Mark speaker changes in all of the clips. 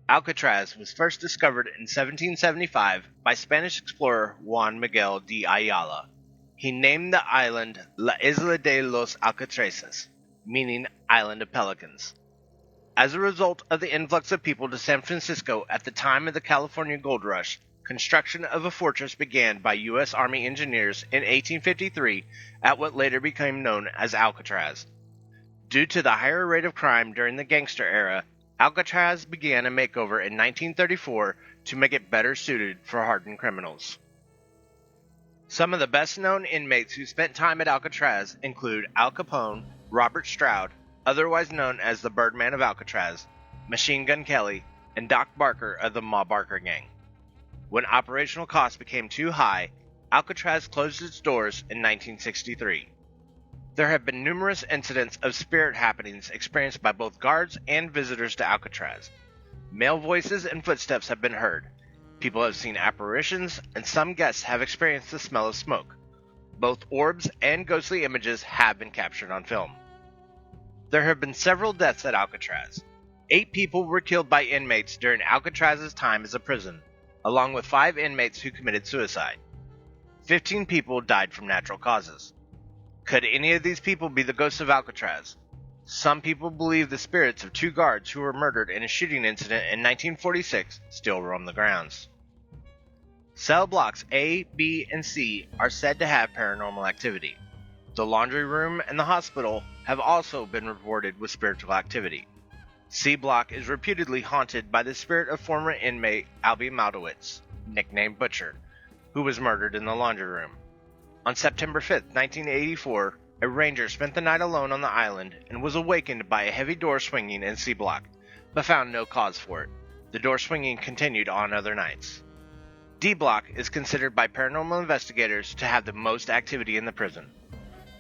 Speaker 1: Alcatraz was first discovered in 1775 by Spanish explorer Juan Miguel de Ayala. He named the island La Isla de los Alcatraces, meaning Island of Pelicans. As a result of the influx of people to San Francisco at the time of the California Gold Rush, construction of a fortress began by U.S. Army engineers in 1853 at what later became known as Alcatraz. Due to the higher rate of crime during the gangster era, Alcatraz began a makeover in 1934 to make it better suited for hardened criminals. Some of the best-known inmates who spent time at Alcatraz include Al Capone, Robert Stroud, otherwise known as the Birdman of Alcatraz, Machine Gun Kelly, and Doc Barker of the Ma Barker Gang. When operational costs became too high, Alcatraz closed its doors in 1963. There have been numerous incidents of spirit happenings experienced by both guards and visitors to Alcatraz. Male voices and footsteps have been heard. People have seen apparitions, and some guests have experienced the smell of smoke. Both orbs and ghostly images have been captured on film. There have been several deaths at Alcatraz. 8 people were killed by inmates during Alcatraz's time as a prison, along with 5 inmates who committed suicide. 15 people died from natural causes. Could any of these people be the ghosts of Alcatraz? Some people believe the spirits of 2 guards who were murdered in a shooting incident in 1946 still roam the grounds. Cell blocks A, B, and C are said to have paranormal activity. The laundry room and the hospital have also been reported with spiritual activity. C block is reputedly haunted by the spirit of former inmate Albie Maldowitz, nicknamed Butcher, who was murdered in the laundry room. On September 5, 1984, a ranger spent the night alone on the island and was awakened by a heavy door swinging in C block, but found no cause for it. The door swinging continued on other nights. D block is considered by paranormal investigators to have the most activity in the prison.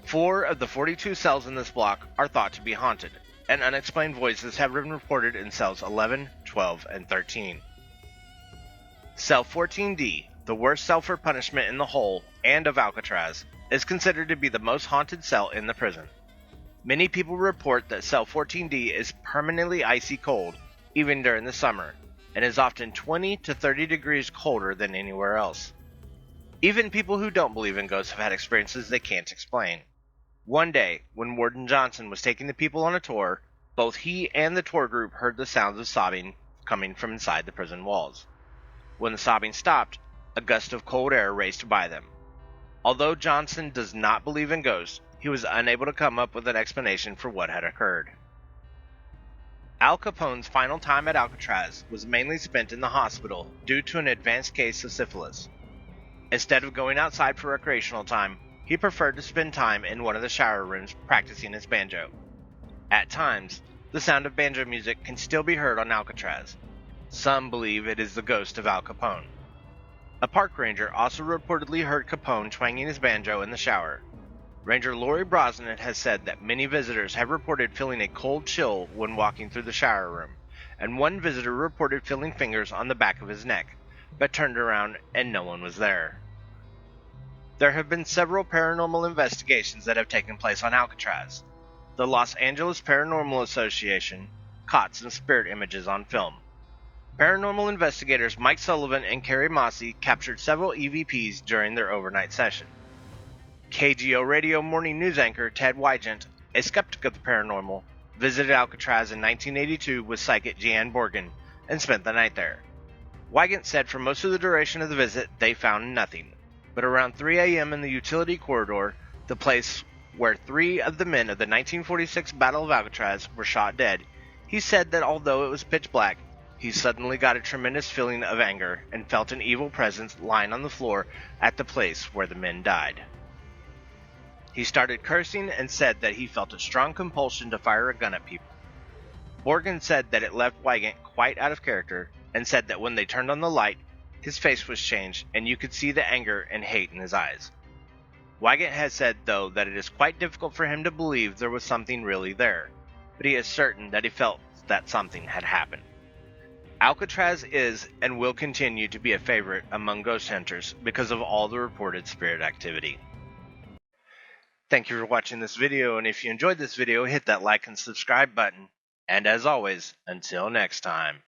Speaker 1: 4 of the 42 cells in this block are thought to be haunted, and unexplained voices have been reported in cells 11, 12, and 13. Cell 14D, the worst cell for punishment in the whole and of Alcatraz, is considered to be the most haunted cell in the prison. Many people report that cell 14D is permanently icy cold, even during the summer, and is often 20 to 30 degrees colder than anywhere else. Even people who don't believe in ghosts have had experiences they can't explain. One day, when Warden Johnson was taking the people on a tour, both he and the tour group heard the sounds of sobbing coming from inside the prison walls. When the sobbing stopped, a gust of cold air raced by them. Although Johnson does not believe in ghosts, he was unable to come up with an explanation for what had occurred. Al Capone's final time at Alcatraz was mainly spent in the hospital due to an advanced case of syphilis. Instead of going outside for recreational time, he preferred to spend time in one of the shower rooms practicing his banjo. At times, the sound of banjo music can still be heard on Alcatraz. Some believe it is the ghost of Al Capone. A park ranger also reportedly heard Capone twanging his banjo in the shower. Ranger Lori Brosnan has said that many visitors have reported feeling a cold chill when walking through the shower room, and one visitor reported feeling fingers on the back of his neck, but turned around and no one was there. There have been several paranormal investigations that have taken place on Alcatraz. The Los Angeles Paranormal Association caught some spirit images on film. Paranormal investigators Mike Sullivan and Carrie Mossy captured several EVPs during their overnight session. KGO radio morning news anchor Ted Wygant, a skeptic of the paranormal, visited Alcatraz in 1982 with psychic Jeanne Borgen and spent the night there. Wygant said for most of the duration of the visit they found nothing, but around 3 a.m. in the utility corridor, the place where 3 of the men of the 1946 Battle of Alcatraz were shot dead, he said that although it was pitch black, he suddenly got a tremendous feeling of anger and felt an evil presence lying on the floor at the place where the men died. He started cursing and said that he felt a strong compulsion to fire a gun at people. Borgen said that it left Wygant quite out of character and said that when they turned on the light, his face was changed and you could see the anger and hate in his eyes. Wygant has said, though, that it is quite difficult for him to believe there was something really there, but he is certain that he felt that something had happened. Alcatraz is and will continue to be a favorite among ghost hunters because of all the reported spirit activity. Thank you for watching this video, and if you enjoyed this video, hit that like and subscribe button. And as always, until next time.